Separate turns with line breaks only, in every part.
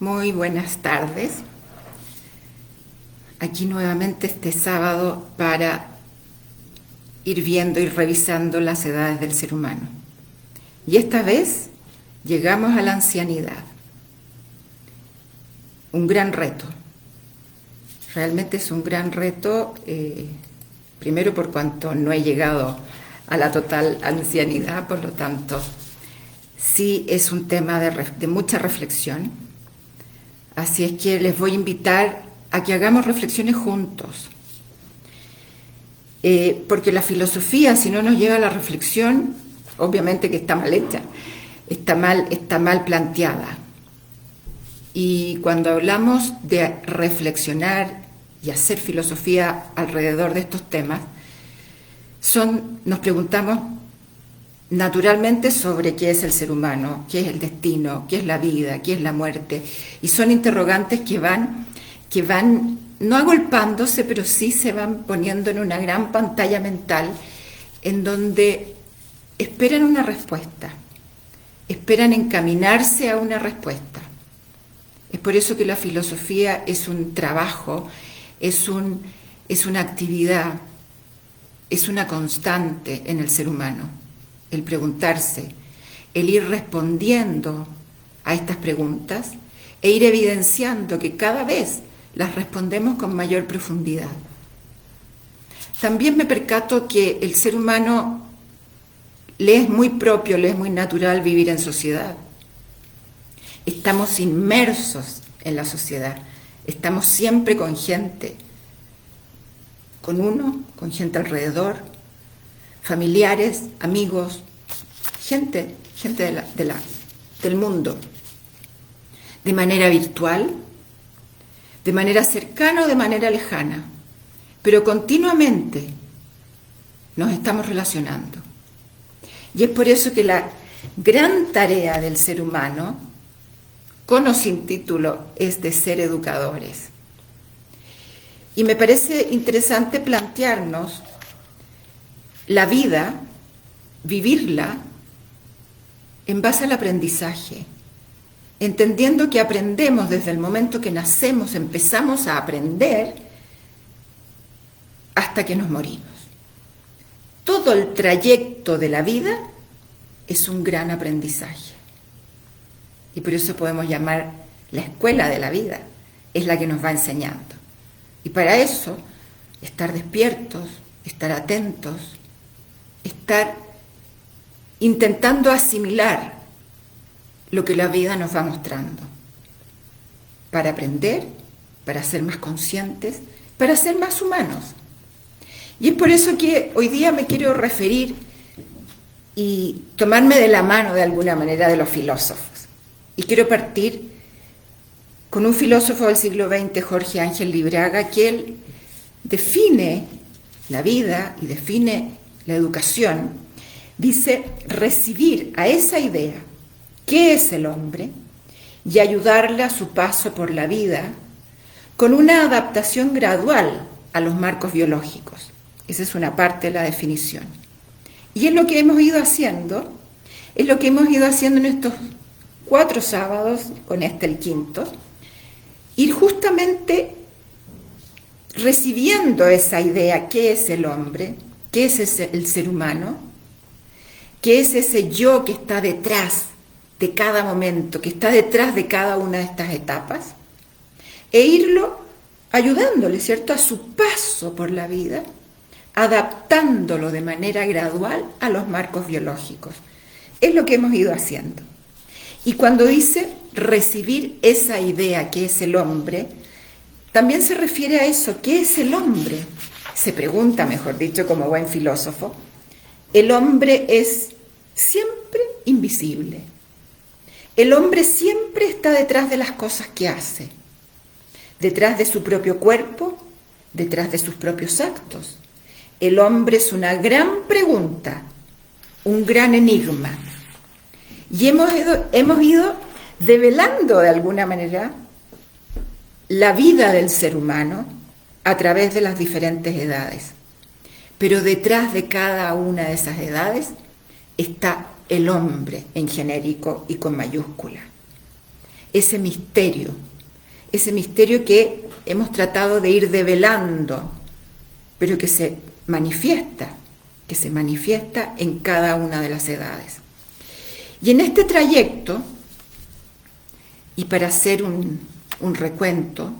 Muy buenas tardes. Aquí nuevamente este sábado para ir viendo y revisando las edades del ser humano. Y esta vez llegamos a la ancianidad. Un gran reto. Realmente es un gran reto, primero por cuanto no he llegado a la total ancianidad, por lo tanto, sí es un tema de mucha reflexión. Así es que les voy a invitar a que hagamos reflexiones juntos. Porque la filosofía, si no nos lleva a la reflexión, obviamente que está mal hecha, está mal planteada. Y cuando hablamos de reflexionar y hacer filosofía alrededor de estos temas, nos preguntamos naturalmente sobre qué es el ser humano, qué es el destino, qué es la vida, qué es la muerte. Y son interrogantes que van no agolpándose, pero sí se van poniendo en una gran pantalla mental en donde esperan una respuesta, esperan encaminarse a una respuesta. Es por eso que la filosofía es un trabajo, es una actividad, es una constante en el ser humano. El preguntarse, el ir respondiendo a estas preguntas e ir evidenciando que cada vez las respondemos con mayor profundidad. También me percato que el ser humano le es muy propio, le es muy natural vivir en sociedad. Estamos inmersos en la sociedad, estamos siempre con gente, con gente alrededor, familiares, amigos, gente del mundo, de manera virtual, de manera cercana o de manera lejana, pero continuamente nos estamos relacionando. Y es por eso que la gran tarea del ser humano, con o sin título, es de ser educadores. Y me parece interesante plantearnos la vida, vivirla en base al aprendizaje, entendiendo que aprendemos desde el momento que nacemos, empezamos a aprender hasta que nos morimos. Todo el trayecto de la vida es un gran aprendizaje. Y por eso podemos llamar la escuela de la vida, es la que nos va enseñando. Y para eso, estar despiertos, estar atentos, estar intentando asimilar lo que la vida nos va mostrando, para aprender, para ser más conscientes, para ser más humanos. Y es por eso que hoy día me quiero referir y tomarme de la mano de alguna manera de los filósofos. Y quiero partir con un filósofo del siglo XX, Jorge Ángel Libraga, que él define la vida y define la educación. Dice, recibir a esa idea, ¿qué es el hombre?, y ayudarle a su paso por la vida con una adaptación gradual a los marcos biológicos. Esa es una parte de la definición. Y es lo que hemos ido haciendo, en estos 4 sábados, con este el quinto, ir justamente recibiendo esa idea, ¿qué es el hombre?, ¿qué es el ser humano?, ¿qué es ese yo que está detrás de cada momento, que está detrás de cada una de estas etapas? E irlo ayudándole, ¿cierto?, a su paso por la vida, adaptándolo de manera gradual a los marcos biológicos. Es lo que hemos ido haciendo. Y cuando dice recibir esa idea que es el hombre, también se refiere a eso, ¿qué es el hombre? Se pregunta, mejor dicho, como buen filósofo, el hombre es siempre invisible. El hombre siempre está detrás de las cosas que hace, detrás de su propio cuerpo, detrás de sus propios actos. El hombre es una gran pregunta, un gran enigma. Y hemos ido develando de alguna manera la vida del ser humano a través de las diferentes edades. Pero detrás de cada una de esas edades está el hombre en genérico y con mayúscula. ese misterio que hemos tratado de ir develando, pero que se manifiesta en cada una de las edades. Y en este trayecto, y para hacer un recuento,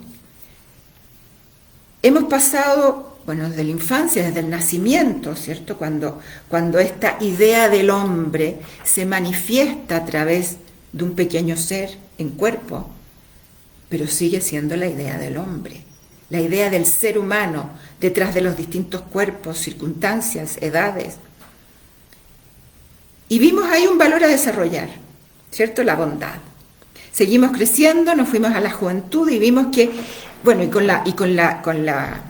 hemos pasado, bueno, desde la infancia, desde el nacimiento, ¿cierto? Cuando esta idea del hombre se manifiesta a través de un pequeño ser en cuerpo, pero sigue siendo la idea del hombre, la idea del ser humano detrás de los distintos cuerpos, circunstancias, edades. Y vimos ahí un valor a desarrollar, ¿cierto? La bondad. Seguimos creciendo, nos fuimos a la juventud y vimos que, bueno, y con la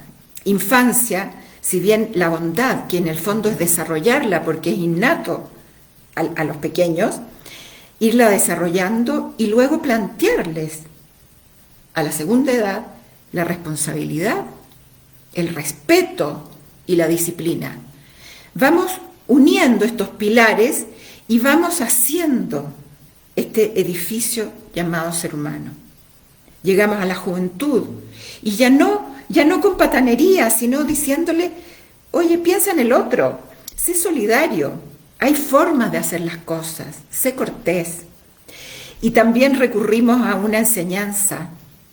infancia, si bien la bondad, que en el fondo es desarrollarla porque es innato a los pequeños, irla desarrollando y luego plantearles a la segunda edad la responsabilidad, el respeto y la disciplina. Vamos uniendo estos pilares y vamos haciendo este edificio llamado ser humano. Llegamos a la juventud y ya no con patanería, sino diciéndole, oye, piensa en el otro, sé solidario, hay formas de hacer las cosas, sé cortés. Y también recurrimos a una enseñanza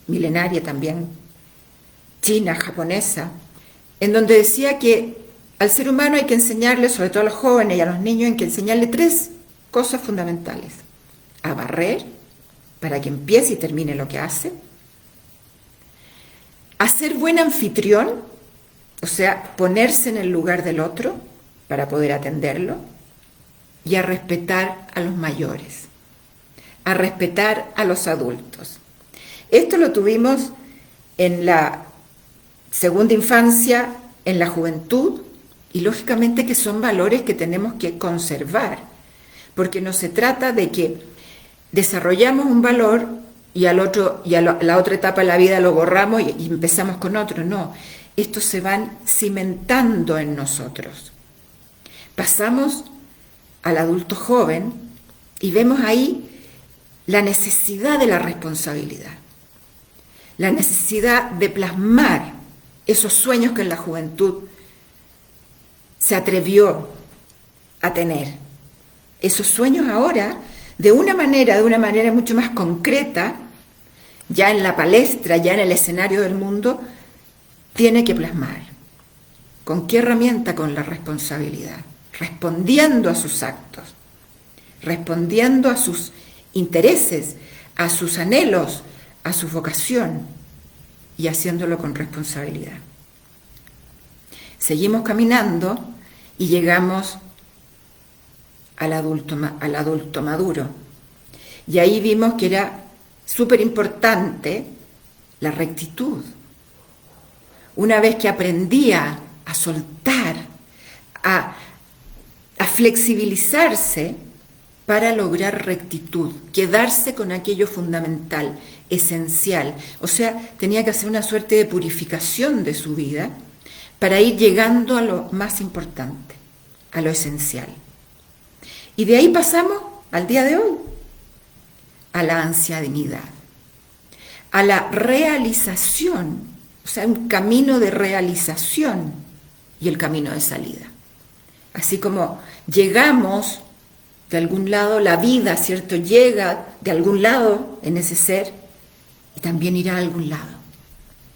milenaria también, china, japonesa, en donde decía que al ser humano hay que enseñarle, sobre todo a los jóvenes y a los niños, hay que enseñarle 3 cosas fundamentales: a barrer, para que empiece y termine lo que hace; a ser buen anfitrión, o sea, ponerse en el lugar del otro para poder atenderlo; y a respetar a los mayores, a respetar a los adultos. Esto lo tuvimos en la segunda infancia, en la juventud, y lógicamente que son valores que tenemos que conservar, porque no se trata de que desarrollamos un valor y la otra etapa de la vida lo borramos y empezamos con otro. No, estos se van cimentando en nosotros. Pasamos al adulto joven y vemos ahí la necesidad de la responsabilidad, la necesidad de plasmar esos sueños que en la juventud se atrevió a tener. Esos sueños ahora, de una manera mucho más concreta, ya en la palestra, ya en el escenario del mundo, tiene que plasmar. ¿Con qué herramienta? Con la responsabilidad, respondiendo a sus actos, respondiendo a sus intereses, a sus anhelos, a su vocación, y haciéndolo con responsabilidad. Seguimos caminando y llegamos al adulto maduro. Y ahí vimos que era súper importante la rectitud. Una vez que aprendía a soltar, a flexibilizarse para lograr rectitud, quedarse con aquello fundamental, esencial. O sea, tenía que hacer una suerte de purificación de su vida para ir llegando a lo más importante, a lo esencial. Y de ahí pasamos al día de hoy, a la ancianidad, a la realización, o sea, un camino de realización y el camino de salida. Así como llegamos de algún lado, la vida, ¿cierto?, llega de algún lado en ese ser y también irá a algún lado.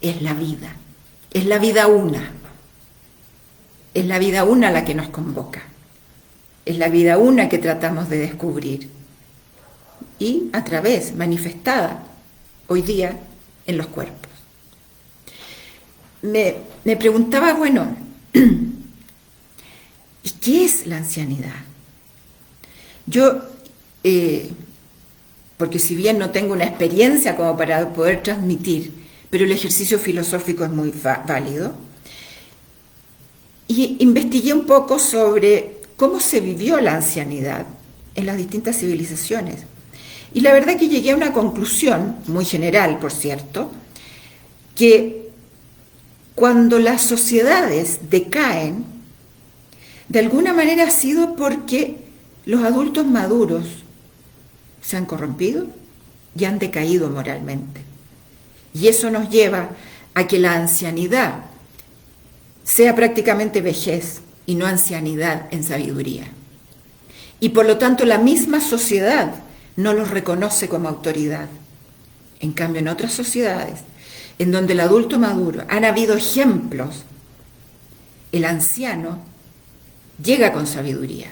Es la vida una. Es la vida una la que nos convoca. Es la vida una que tratamos de descubrir y a través, manifestada hoy día en los cuerpos. Me preguntaba, bueno, ¿y qué es la ancianidad? Yo, porque si bien no tengo una experiencia como para poder transmitir, pero el ejercicio filosófico es muy válido, y investigué un poco sobre cómo se vivió la ancianidad en las distintas civilizaciones. Y la verdad que llegué a una conclusión, muy general, por cierto, que cuando las sociedades decaen, de alguna manera ha sido porque los adultos maduros se han corrompido, y han decaído moralmente. Y eso nos lleva a que la ancianidad sea prácticamente vejez y no ancianidad en sabiduría. Y por lo tanto la misma sociedad no los reconoce como autoridad. En cambio, en otras sociedades, en donde el adulto maduro, han habido ejemplos, el anciano llega con sabiduría,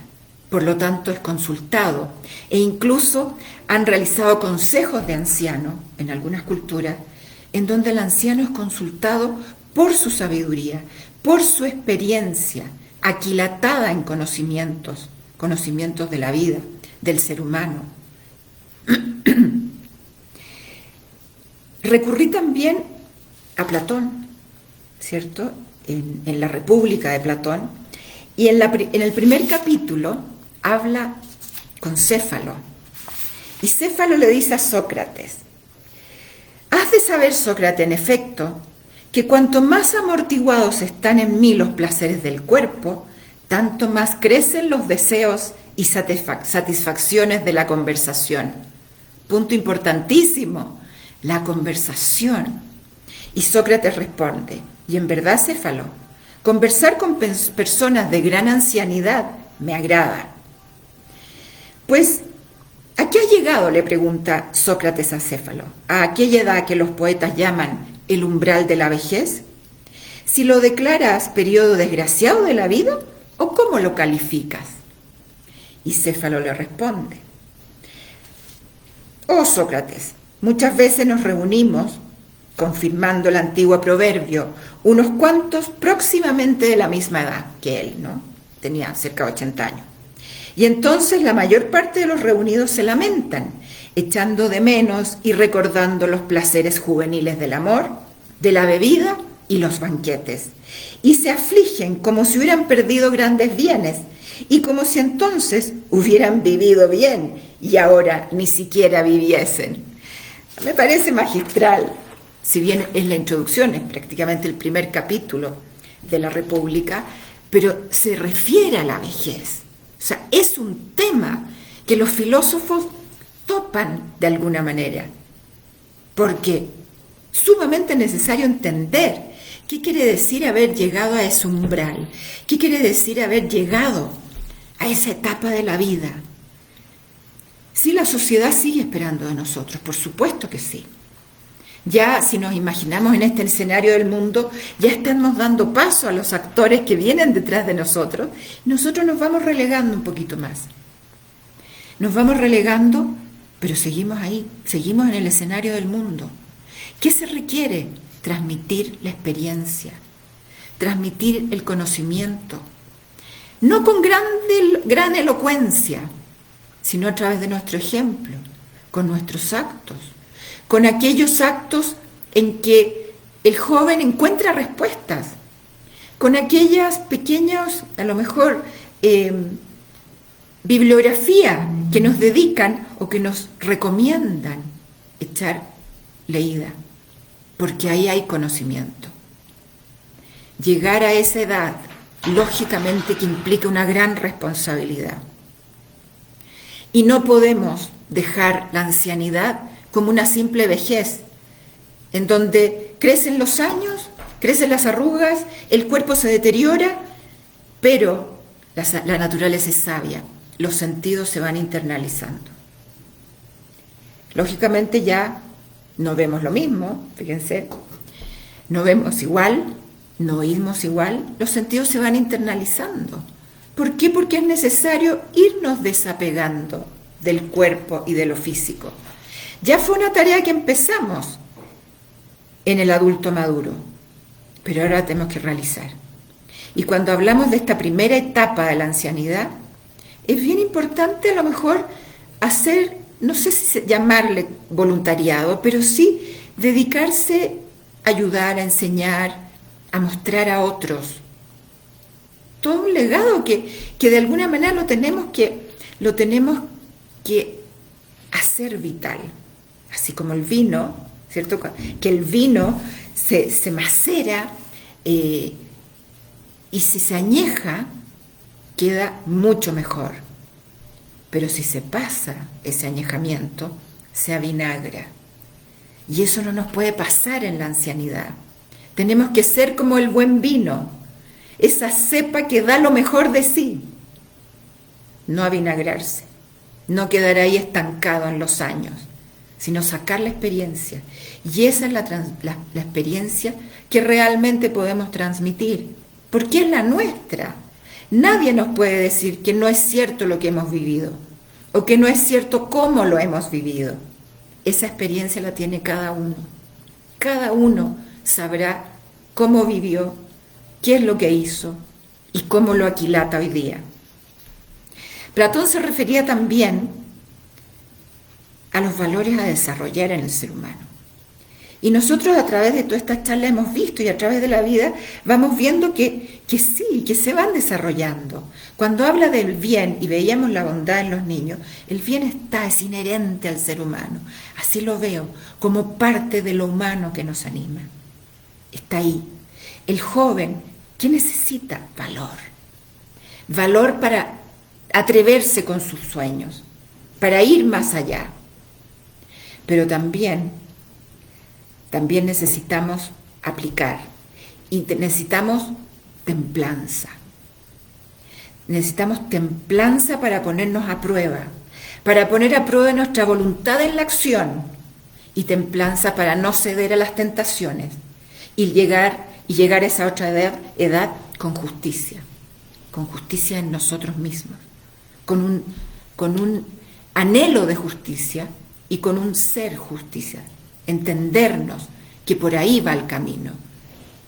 por lo tanto es consultado, e incluso han realizado consejos de anciano en algunas culturas, en donde el anciano es consultado por su sabiduría, por su experiencia aquilatada en conocimientos de la vida, del ser humano. Recurrí también a Platón, ¿cierto? En la República de Platón, y en el primer capítulo habla con Céfalo, y Céfalo le dice a Sócrates: has de saber, Sócrates, en efecto, que cuanto más amortiguados están en mí los placeres del cuerpo, tanto más crecen los deseos y satisfacciones de la conversación. Punto importantísimo, la conversación. Y Sócrates responde: y en verdad, Céfalo, conversar con personas de gran ancianidad me agrada. Pues, ¿a qué ha llegado?, le pregunta Sócrates a Céfalo. ¿A aquella edad que los poetas llaman el umbral de la vejez? ¿Si lo declaras periodo desgraciado de la vida o cómo lo calificas? Y Céfalo le responde: oh Sócrates, muchas veces nos reunimos, confirmando el antiguo proverbio, unos cuantos próximamente de la misma edad que él, ¿no? Tenía cerca de 80 años. Y entonces la mayor parte de los reunidos se lamentan, echando de menos y recordando los placeres juveniles del amor, de la bebida y los banquetes. Y se afligen como si hubieran perdido grandes bienes y como si entonces hubieran vivido bien y ahora ni siquiera viviesen. Me parece magistral, si bien es la introducción, es prácticamente el primer capítulo de la República, pero se refiere a la vejez. O sea, es un tema que los filósofos topan de alguna manera, porque es sumamente necesario entender qué quiere decir haber llegado a ese umbral, qué quiere decir haber llegado a esa etapa de la vida. Sí, la sociedad sigue esperando de nosotros, por supuesto que sí. Ya si nos imaginamos en este escenario del mundo, ya estamos dando paso a los actores que vienen detrás de nosotros. Nosotros nos vamos relegando un poquito más. Nos vamos relegando, pero seguimos ahí, seguimos en el escenario del mundo. ¿Qué se requiere? Transmitir la experiencia, transmitir el conocimiento. No con gran elocuencia, sino a través de nuestro ejemplo, con nuestros actos, con aquellos actos en que el joven encuentra respuestas, con aquellas pequeñas, a lo mejor, bibliografía que nos dedican o que nos recomiendan echar leída, porque ahí hay conocimiento. Llegar a esa edad, lógicamente que implica una gran responsabilidad. Y no podemos dejar la ancianidad como una simple vejez, en donde crecen los años, crecen las arrugas, el cuerpo se deteriora, pero la naturaleza es sabia, los sentidos se van internalizando. Lógicamente ya no vemos lo mismo, fíjense, no vemos igual, no oímos igual, los sentidos se van internalizando. ¿Por qué? Porque es necesario irnos desapegando del cuerpo y de lo físico. Ya fue una tarea que empezamos en el adulto maduro, pero ahora la tenemos que realizar. Y cuando hablamos de esta primera etapa de la ancianidad, es bien importante a lo mejor hacer, no sé si llamarle voluntariado, pero sí dedicarse a ayudar, a enseñar, a mostrar a otros. Todo un legado que de alguna manera lo tenemos que hacer vital. Así como el vino, ¿cierto? Que el vino se macera y si se añeja, queda mucho mejor. Pero si se pasa ese añejamiento, se avinagra. Y eso no nos puede pasar en la ancianidad. Tenemos que ser como el buen vino, esa cepa que da lo mejor de sí. No avinagrarse, no quedar ahí estancado en los años, sino sacar la experiencia. Y esa es la experiencia que realmente podemos transmitir, porque es la nuestra. Nadie nos puede decir que no es cierto lo que hemos vivido, o que no es cierto cómo lo hemos vivido. Esa experiencia la tiene cada uno. Cada uno sabrá cómo vivió, qué es lo que hizo y cómo lo aquilata hoy día. Platón se refería también a los valores a desarrollar en el ser humano. Y nosotros a través de toda esta charla hemos visto y a través de la vida vamos viendo que sí, que se van desarrollando. Cuando habla del bien y veíamos la bondad en los niños, el bien es inherente al ser humano. Así lo veo, como parte de lo humano que nos anima. Está ahí. El joven, ¿qué necesita? Valor. Valor para atreverse con sus sueños, para ir más allá. Pero también necesitamos aplicar y necesitamos templanza. Necesitamos templanza para ponernos a prueba, para poner a prueba nuestra voluntad en la acción y templanza para no ceder a las tentaciones y llegar a esa otra edad con justicia en nosotros mismos, con un anhelo de justicia y con un ser justicia. Entendernos que por ahí va el camino,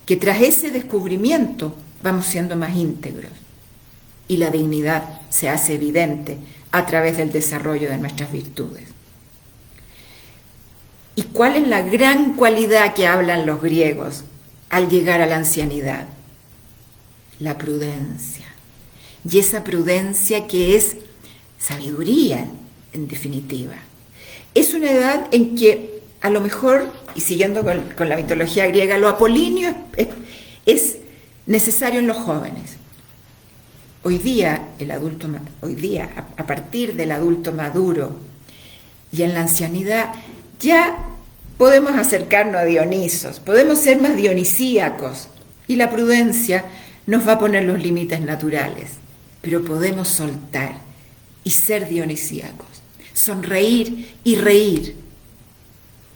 que tras ese descubrimiento vamos siendo más íntegros y la dignidad se hace evidente a través del desarrollo de nuestras virtudes. ¿Y cuál es la gran cualidad que hablan los griegos al llegar a la ancianidad? La prudencia. Y esa prudencia que es sabiduría, en definitiva. Es una edad en que a lo mejor, y siguiendo con la mitología griega, lo apolíneo es necesario en los jóvenes. Hoy día, a partir del adulto maduro y en la ancianidad, ya podemos acercarnos a Dionisos, podemos ser más dionisíacos, y la prudencia nos va a poner los límites naturales, pero podemos soltar y ser dionisíacos, sonreír y reír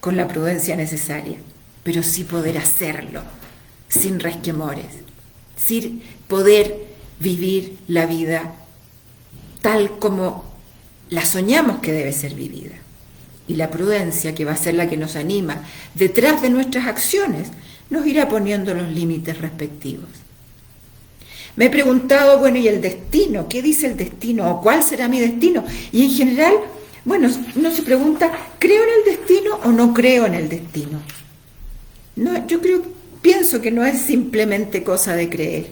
con la prudencia necesaria, pero sí poder hacerlo sin resquemores, sin poder vivir la vida tal como la soñamos que debe ser vivida. Y la prudencia, que va a ser la que nos anima detrás de nuestras acciones, nos irá poniendo los límites respectivos. Me he preguntado, bueno, ¿y el destino? ¿Qué dice el destino? ¿O cuál será mi destino? Y en general, bueno, uno se pregunta, ¿creo en el destino o no creo en el destino? No, pienso que no es simplemente cosa de creer.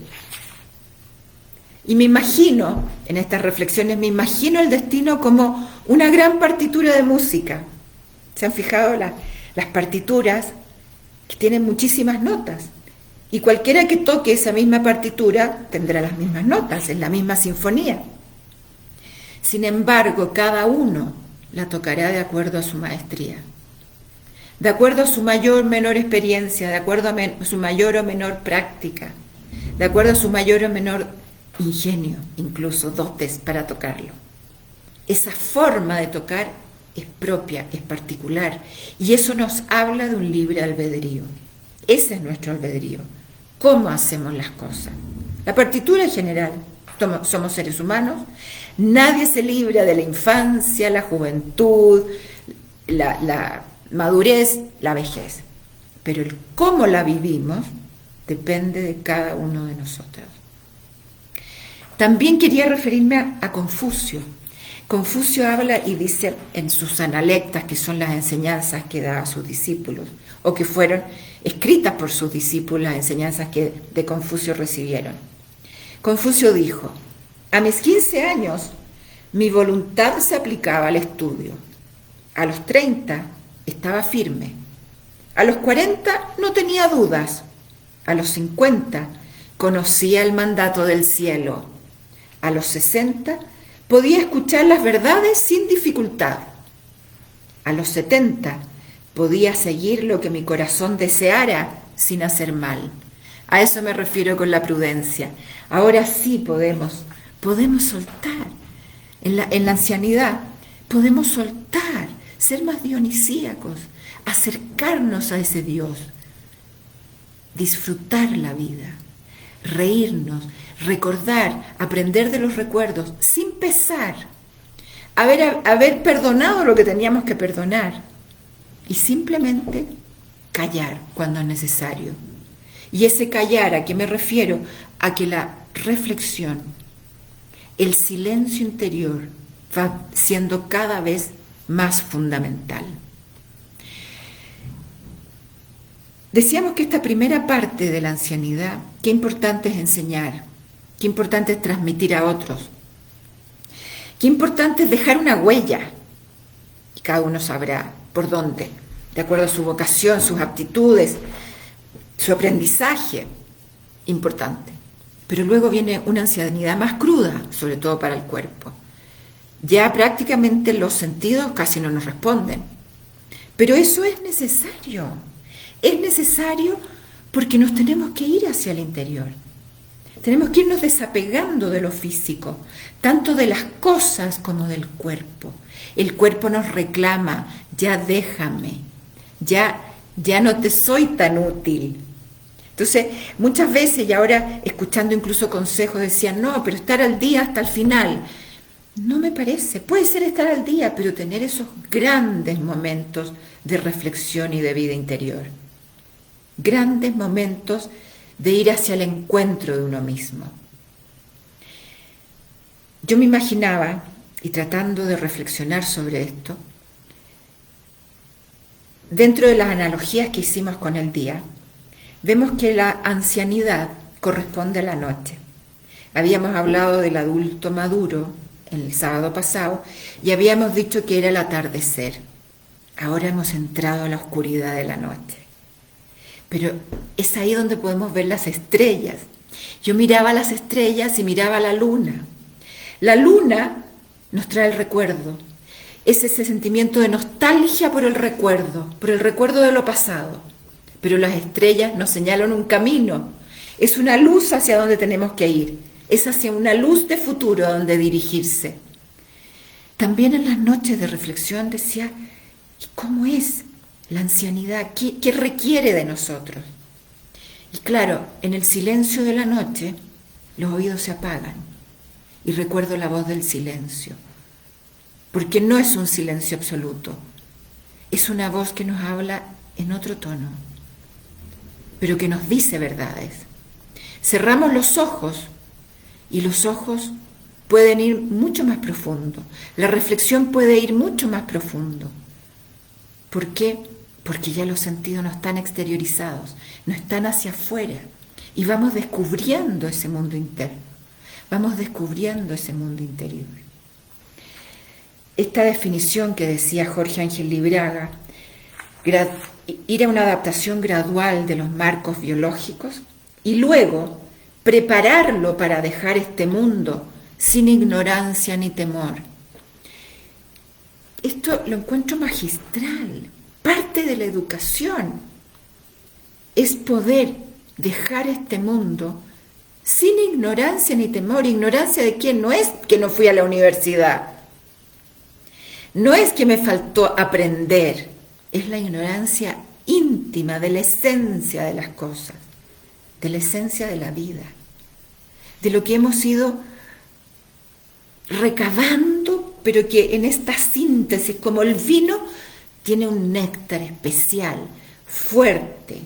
Y me imagino, en estas reflexiones, me imagino el destino como una gran partitura de música. ¿Se han fijado las partituras que tienen muchísimas notas? Y cualquiera que toque esa misma partitura tendrá las mismas notas, en la misma sinfonía. Sin embargo, cada uno la tocará de acuerdo a su maestría, de acuerdo a su mayor o menor experiencia, de acuerdo a su mayor o menor práctica, de acuerdo a su mayor o menor ingenio, incluso dotes para tocarlo. Esa forma de tocar es propia, es particular, y eso nos habla de un libre albedrío. Ese es nuestro albedrío. ¿Cómo hacemos las cosas? La partitura en general, somos seres humanos, nadie se libra de la infancia, la juventud, la madurez, la vejez, pero el cómo la vivimos depende de cada uno de nosotros. También quería referirme a Confucio. Confucio habla y dice en sus analectas, que son las enseñanzas que da a sus discípulos, o que fueron escritas por sus discípulos, las enseñanzas que de Confucio recibieron. Confucio dijo: a mis 15 años mi voluntad se aplicaba al estudio. A los 30 estaba firme. A los 40 no tenía dudas. A los 50 conocía el mandato del cielo. A los 60 podía escuchar las verdades sin dificultad. A los 70 podía seguir lo que mi corazón deseara sin hacer mal. A eso me refiero con la prudencia. Ahora sí podemos soltar. En la ancianidad podemos soltar, ser más dionisíacos, acercarnos a ese Dios, disfrutar la vida, reírnos, recordar, aprender de los recuerdos, sin pesar, haber perdonado lo que teníamos que perdonar y simplemente callar cuando es necesario. Y ese callar, ¿a qué me refiero? A que la reflexión, el silencio interior va siendo cada vez más fundamental. Decíamos que esta primera parte de la ancianidad, qué importante es enseñar, qué importante es transmitir a otros, qué importante es dejar una huella, y cada uno sabrá por dónde, de acuerdo a su vocación, sus aptitudes, su aprendizaje, importante. Pero luego viene una ancianidad más cruda, sobre todo para el cuerpo. Ya prácticamente los sentidos casi no nos responden. Pero eso es necesario. Es necesario porque nos tenemos que ir hacia el interior. Tenemos que irnos desapegando de lo físico, tanto de las cosas como del cuerpo. El cuerpo nos reclama, ya déjame, ya no te soy tan útil. Entonces, muchas veces, y ahora escuchando incluso consejos, decían, no, pero estar al día hasta el final. No me parece, puede ser estar al día, pero tener esos grandes momentos de reflexión y de vida interior. Grandes momentos de ir hacia el encuentro de uno mismo. Yo me imaginaba, y tratando de reflexionar sobre esto, dentro de las analogías que hicimos con el día, vemos que la ancianidad corresponde a la noche. Habíamos hablado del adulto maduro el sábado pasado y habíamos dicho que era el atardecer. Ahora hemos entrado a la oscuridad de la noche. Pero es ahí donde podemos ver las estrellas. Yo miraba las estrellas y miraba la luna. La luna nos trae el recuerdo. Es ese sentimiento de nostalgia por el recuerdo de lo pasado. Pero las estrellas nos señalan un camino. Es una luz hacia donde tenemos que ir. Es hacia una luz de futuro a donde dirigirse. También en las noches de reflexión decía, ¿y cómo es la ancianidad? ¿Qué requiere de nosotros? Y claro, en el silencio de la noche, los oídos se apagan. Y recuerdo la voz del silencio. Porque no es un silencio absoluto. Es una voz que nos habla en otro tono, pero que nos dice verdades. Cerramos los ojos y los ojos pueden ir mucho más profundo. La reflexión puede ir mucho más profundo. ¿Por qué? Porque ya los sentidos no están exteriorizados, no están hacia afuera. Y vamos descubriendo ese mundo interno. Vamos descubriendo ese mundo interior. Esta definición que decía Jorge Ángel Libraga, ir a una adaptación gradual de los marcos biológicos y luego prepararlo para dejar este mundo sin ignorancia ni temor. Esto lo encuentro magistral. Parte de la educación es poder dejar este mundo sin ignorancia ni temor. Ignorancia de quién, no es que no fui a la universidad, no es que me faltó aprender, es la ignorancia íntima de la esencia de las cosas, de la esencia de la vida, de lo que hemos ido recabando, pero que en esta síntesis, como el vino, tiene un néctar especial, fuerte,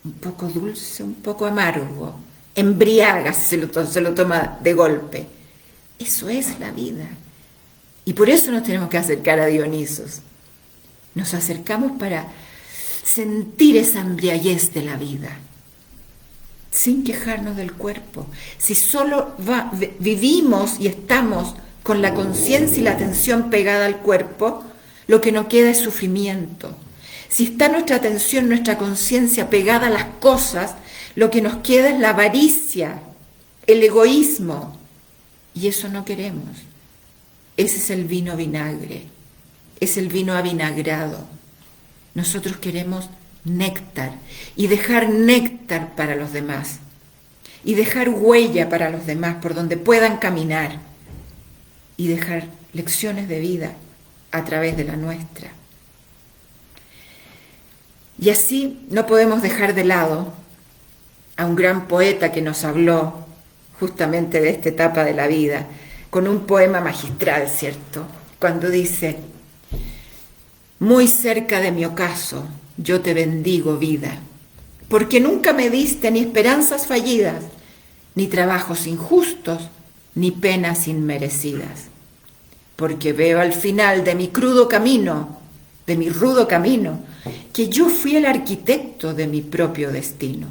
un poco dulce, un poco amargo, embriaga si se lo toma de golpe. Eso es la vida. Y por eso nos tenemos que acercar a Dionisos. Nos acercamos para sentir esa embriaguez de la vida, sin quejarnos del cuerpo. Si solo vivimos y estamos con la conciencia y la atención pegada al cuerpo, lo que nos queda es sufrimiento. Si está nuestra atención, nuestra conciencia pegada a las cosas, lo que nos queda es la avaricia, el egoísmo. Y eso no queremos. Ese es el vino vinagre. es el vino avinagrado. Nosotros queremos néctar y dejar néctar para los demás y dejar huella para los demás por donde puedan caminar y dejar lecciones de vida a través de la nuestra. Y así no podemos dejar de lado a un gran poeta que nos habló justamente de esta etapa de la vida, con un poema magistral, ¿cierto? Cuando dice: muy cerca de mi ocaso, yo te bendigo, vida, porque nunca me diste ni esperanzas fallidas, ni trabajos injustos, ni penas inmerecidas. Porque veo al final de mi crudo camino, de mi rudo camino, que yo fui el arquitecto de mi propio destino.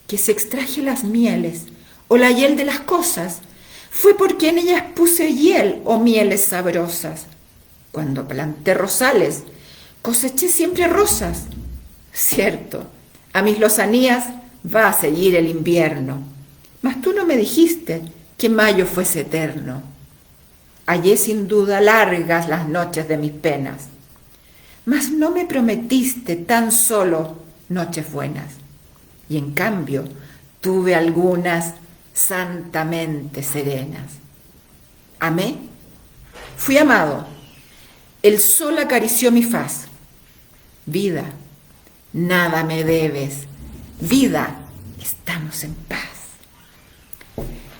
Que si extraje las mieles o la hiel de las cosas, fue porque en ellas puse hiel o mieles sabrosas. Cuando planté rosales, coseché siempre rosas. Cierto, a mis lozanías va a seguir el invierno, mas tú no me dijiste que mayo fuese eterno. Hallé sin duda largas las noches de mis penas, mas no me prometiste tan solo noches buenas. Y en cambio tuve algunas santamente serenas. Amé, fui amado, el sol acarició mi faz. Vida, nada me debes, vida, estamos en paz.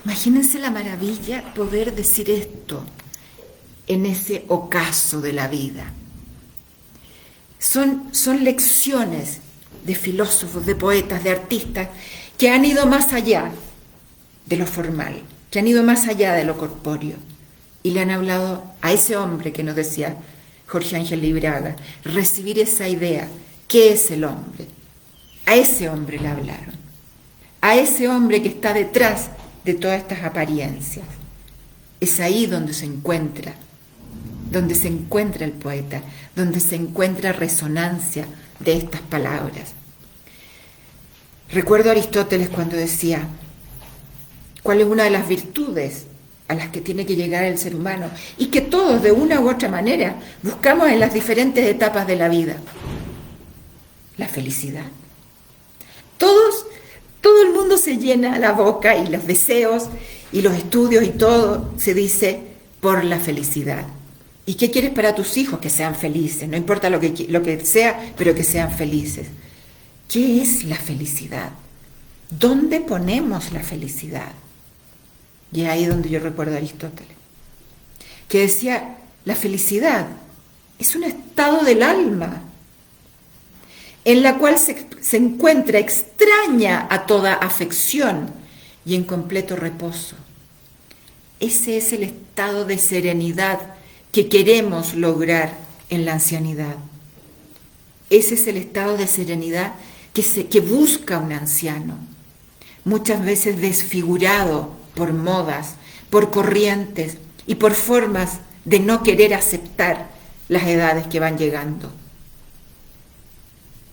Imagínense la maravilla poder decir esto en ese ocaso de la vida. Son lecciones de filósofos, de poetas, de artistas que han ido más allá de lo formal, que han ido más allá de lo corpóreo y le han hablado a ese hombre que nos decía Jorge Ángel Libraga, recibir esa idea, ¿qué es el hombre? A ese hombre le hablaron, a ese hombre que está detrás de todas estas apariencias. Es ahí donde se encuentra el poeta, donde se encuentra resonancia de estas palabras. Recuerdo a Aristóteles cuando decía, ¿cuál es una de las virtudes a las que tiene que llegar el ser humano? Y que todos, de una u otra manera, buscamos en las diferentes etapas de la vida. La felicidad. Todo el mundo se llena la boca y los deseos y los estudios y todo se dice por la felicidad. ¿Y qué quieres para tus hijos? Que sean felices, no importa lo que sea, pero que sean felices. ¿Qué es la felicidad? ¿Dónde ponemos la felicidad? Y es ahí donde yo recuerdo a Aristóteles, que decía, la felicidad es un estado del alma en la cual se encuentra extraña a toda afección y en completo reposo. Ese es el estado de serenidad que queremos lograr en la ancianidad. Ese es el estado de serenidad que busca un anciano, muchas veces desfigurado por modas, por corrientes y por formas de no querer aceptar las edades que van llegando.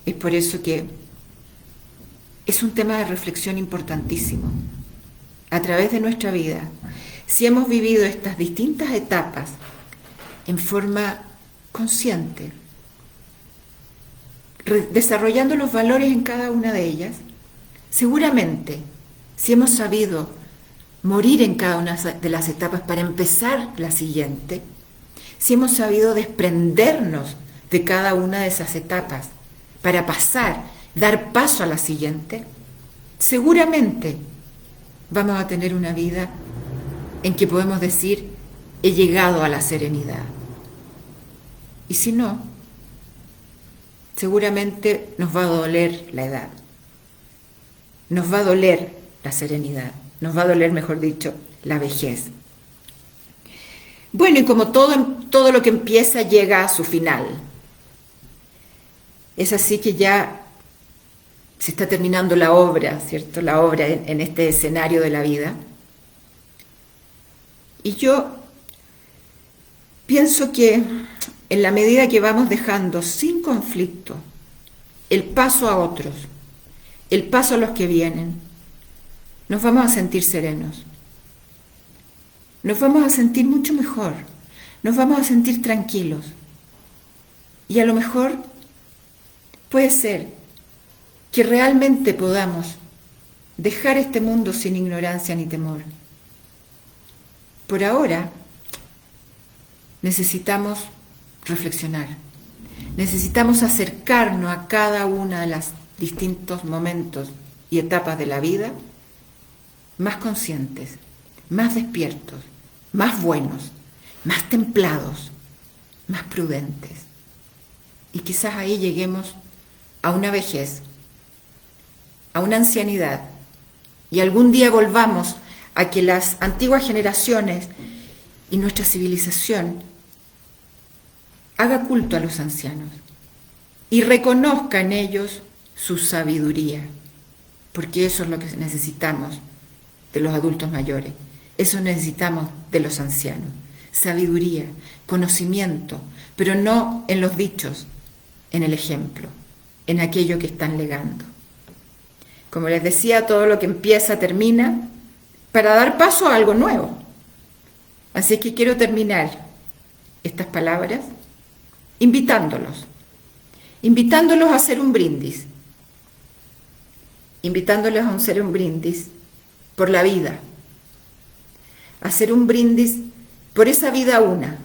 Es por eso que es un tema de reflexión importantísimo. A través de nuestra vida, si hemos vivido estas distintas etapas en forma consciente, desarrollando los valores en cada una de ellas, seguramente, si hemos sabido morir en cada una de las etapas para empezar la siguiente, si hemos sabido desprendernos de cada una de esas etapas para dar paso a la siguiente, seguramente vamos a tener una vida en que podemos decir, he llegado a la serenidad. Y si no, seguramente nos va a doler la edad, nos va a doler la serenidad, nos va a doler, mejor dicho, la vejez. Bueno, y como todo lo que empieza llega a su final. Es así que ya se está terminando la obra, ¿cierto? La obra en este escenario de la vida. Y yo pienso que en la medida que vamos dejando sin conflicto el paso a otros, el paso a los que vienen, nos vamos a sentir serenos, nos vamos a sentir mucho mejor, nos vamos a sentir tranquilos. Y a lo mejor puede ser que realmente podamos dejar este mundo sin ignorancia ni temor. Por ahora necesitamos reflexionar, necesitamos acercarnos a cada una de los distintos momentos y etapas de la vida más conscientes, más despiertos, más buenos, más templados, más prudentes. Y quizás ahí lleguemos a una vejez, a una ancianidad, y algún día volvamos a que las antiguas generaciones y nuestra civilización haga culto a los ancianos y reconozca en ellos su sabiduría, porque eso es lo que necesitamos de los adultos mayores, eso necesitamos de los ancianos, sabiduría, conocimiento, pero no en los dichos, en el ejemplo, en aquello que están legando. Como les decía, todo lo que empieza termina para dar paso a algo nuevo. Así que quiero terminar estas palabras invitándolos a hacer un brindis, invitándolos a hacer un brindis por la vida, a hacer un brindis por esa vida una,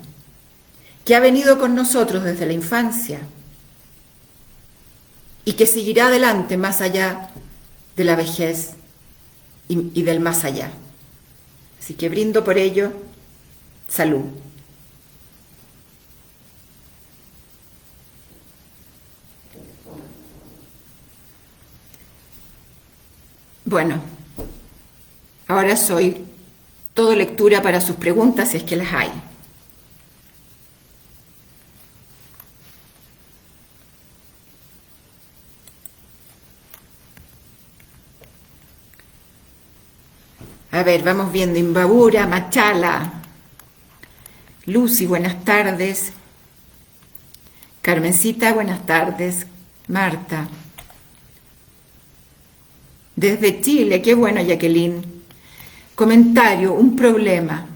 que ha venido con nosotros desde la infancia y que seguirá adelante más allá de la vejez y del más allá. Así que brindo por ello. Salud. Bueno, ahora soy todo lectura para sus preguntas, si es que las hay. A ver, vamos viendo. Imbabura, Machala, Lucy, buenas tardes. Carmencita, buenas tardes. Marta. Desde Chile, qué bueno, Jacqueline. Comentario, un problema.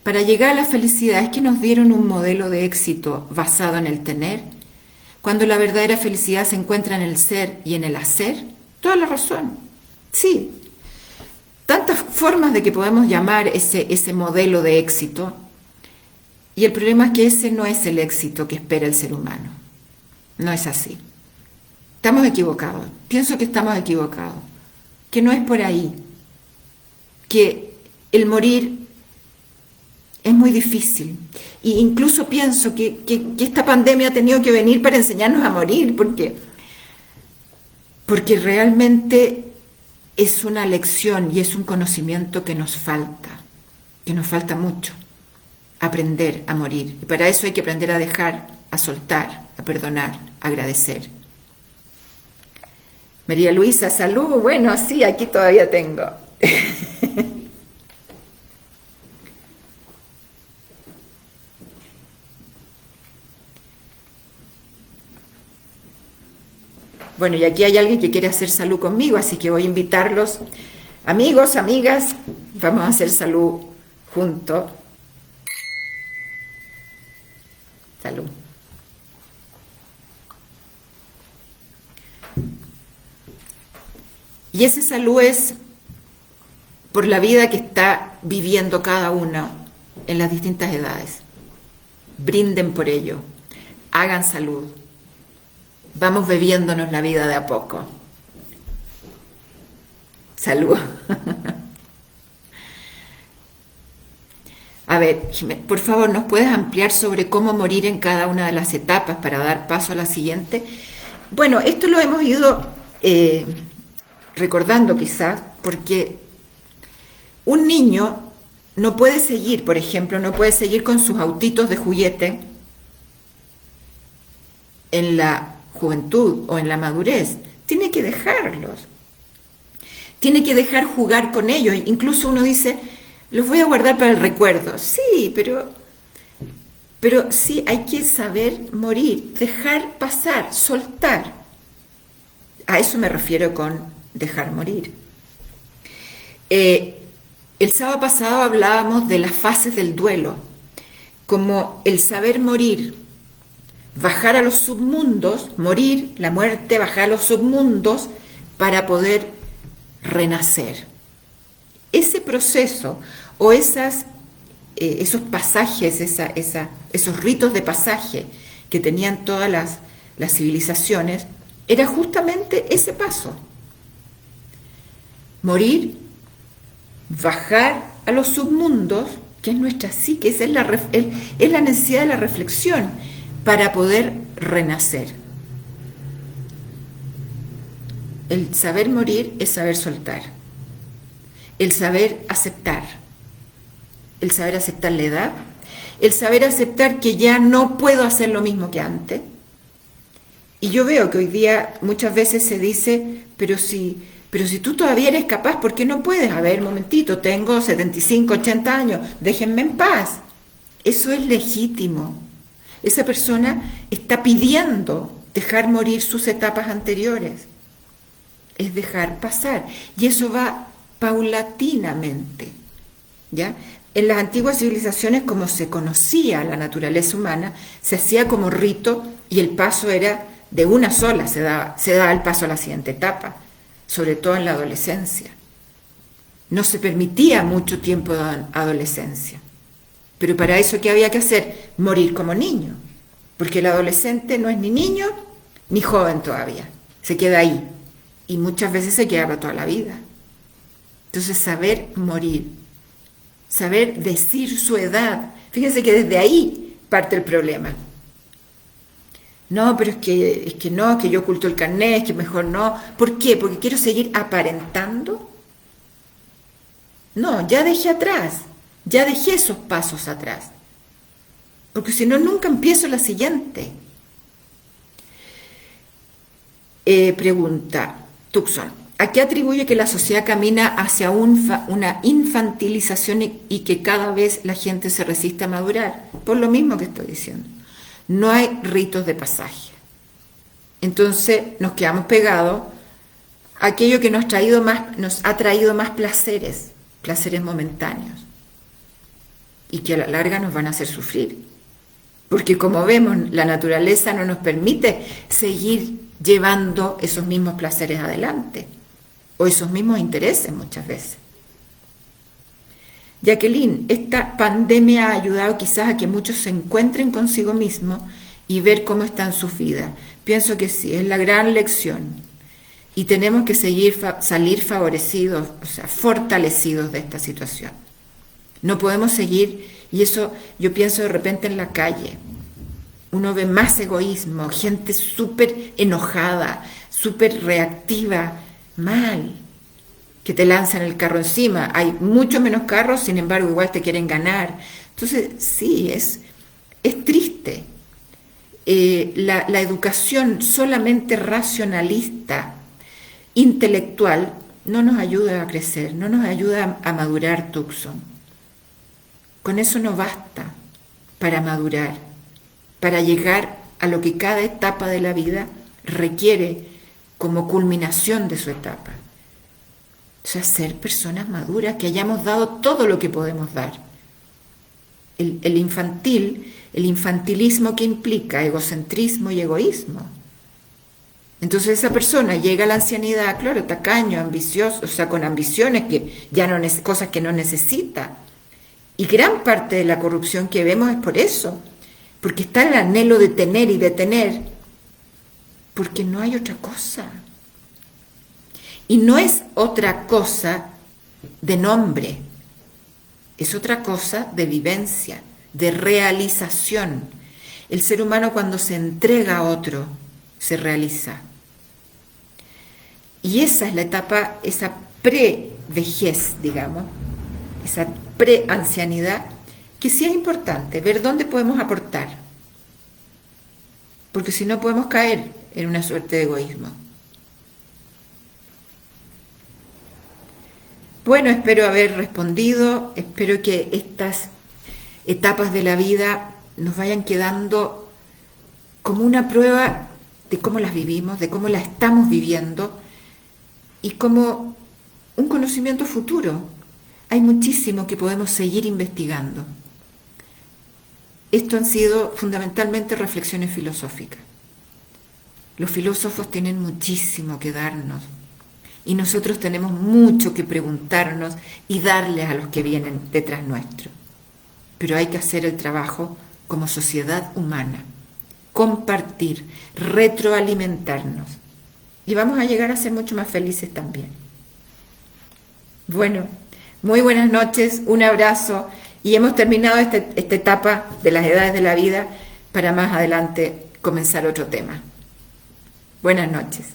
Para llegar a la felicidad es que nos dieron un modelo de éxito basado en el tener, cuando la verdadera felicidad se encuentra en el ser y en el hacer. Toda la razón. Sí. Tantas formas de que podemos llamar ese modelo de éxito, y el problema es que ese no es el éxito que espera el ser humano. No es así. Estamos equivocados. Pienso que estamos equivocados. Que no es por ahí. Que el morir es muy difícil. E incluso pienso que esta pandemia ha tenido que venir para enseñarnos a morir, porque realmente es una lección y es un conocimiento que nos falta mucho, aprender a morir. Y para eso hay que aprender a dejar, a soltar, a perdonar, a agradecer. María Luisa, salud. Bueno, sí, aquí todavía tengo. Bueno, y aquí hay alguien que quiere hacer salud conmigo, así que voy a invitarlos. Amigos, amigas, vamos a hacer salud juntos. Salud. Y esa salud es por la vida que está viviendo cada uno en las distintas edades. Brinden por ello, hagan salud. Vamos bebiéndonos la vida de a poco. Salud. A ver, por favor, ¿nos puedes ampliar sobre cómo morir en cada una de las etapas para dar paso a la siguiente? Bueno, esto lo hemos ido recordando quizás, porque un niño no puede seguir, por ejemplo, no puede seguir con sus autitos de juguete en la juventud o en la madurez. Tiene que dejarlos. Tiene que dejar jugar con ellos. Incluso uno dice, los voy a guardar para el recuerdo. Sí, pero sí hay que saber morir, dejar pasar, soltar. A eso me refiero con dejar morir. El sábado pasado hablábamos de las fases del duelo, como el saber morir, bajar a los submundos, morir, la muerte, bajar a los submundos para poder renacer. Ese proceso o esos pasajes, esos ritos de pasaje que tenían todas las civilizaciones, era justamente ese paso. Morir, bajar a los submundos, que es nuestra psique, es la necesidad de la reflexión para poder renacer. El saber morir es saber soltar, el saber aceptar la edad, el saber aceptar que ya no puedo hacer lo mismo que antes. Y yo veo que hoy día muchas veces se dice, pero si tú todavía eres capaz, ¿por qué no puedes? A ver, un momentito, tengo 75, 80 años, déjenme en paz. Eso es legítimo. Esa persona está pidiendo dejar morir sus etapas anteriores. Es dejar pasar. Y eso va paulatinamente, ¿ya? En las antiguas civilizaciones, como se conocía la naturaleza humana, se hacía como rito y el paso era de una sola, se daba el paso a la siguiente etapa, sobre todo en la adolescencia. No se permitía mucho tiempo de adolescencia. Pero para eso, ¿qué había que hacer? Morir como niño. Porque el adolescente no es ni niño ni joven todavía. Se queda ahí. Y muchas veces se queda para toda la vida. Entonces, saber morir, saber decir su edad. Fíjense que desde ahí parte el problema. No, pero es que no, que yo oculto el carnet, es que mejor no. ¿Por qué? ¿Porque quiero seguir aparentando? No, ya dejé atrás, ya dejé esos pasos atrás. Porque si no, nunca empiezo la siguiente. Pregunta Tucson. ¿A qué atribuye que la sociedad camina hacia una infantilización y que cada vez la gente se resiste a madurar? Por lo mismo que estoy diciendo. No hay ritos de pasaje. Entonces nos quedamos pegados a aquello que nos ha traído más placeres momentáneos, y que a la larga nos van a hacer sufrir. Porque como vemos, la naturaleza no nos permite seguir llevando esos mismos placeres adelante, o esos mismos intereses muchas veces. Jacqueline, esta pandemia ha ayudado quizás a que muchos se encuentren consigo mismos y ver cómo están sus vidas. Pienso que sí, es la gran lección. Y tenemos que salir favorecidos, o sea, fortalecidos de esta situación. No podemos seguir, y eso yo pienso de repente en la calle. Uno ve más egoísmo, gente súper enojada, súper reactiva, mal, que te lanzan el carro encima. Hay mucho menos carros, sin embargo, igual te quieren ganar. Entonces, sí, es triste. La educación solamente racionalista, intelectual, no nos ayuda a crecer, no nos ayuda a madurar, Tucson. Con eso no basta para madurar, para llegar a lo que cada etapa de la vida requiere como culminación de su etapa. O sea, ser personas maduras, que hayamos dado todo lo que podemos dar. El infantilismo que implica egocentrismo y egoísmo. Entonces esa persona llega a la ancianidad, claro, tacaño, ambicioso, o sea, con ambiciones que ya no cosas que no necesita. Y gran parte de la corrupción que vemos es por eso, porque está el anhelo de tener y de tener, porque no hay otra cosa. Y no es otra cosa de nombre, es otra cosa de vivencia, de realización. El ser humano, cuando se entrega a otro, se realiza. Y esa es la etapa, esa pre-vejez, digamos, esa pre-ancianidad, que sí es importante, ver dónde podemos aportar. Porque si no podemos caer en una suerte de egoísmo. Bueno, espero haber respondido, espero que estas etapas de la vida nos vayan quedando como una prueba de cómo las vivimos, de cómo las estamos viviendo y como un conocimiento futuro. Hay muchísimo que podemos seguir investigando. esto han sido fundamentalmente reflexiones filosóficas. Los filósofos tienen muchísimo que darnos y nosotros tenemos mucho que preguntarnos y darles a los que vienen detrás nuestro. Pero hay que hacer el trabajo como sociedad humana, compartir, retroalimentarnos y vamos a llegar a ser mucho más felices también. Bueno, muy buenas noches, un abrazo y hemos terminado esta etapa de las edades de la vida para más adelante comenzar otro tema. Buenas noches.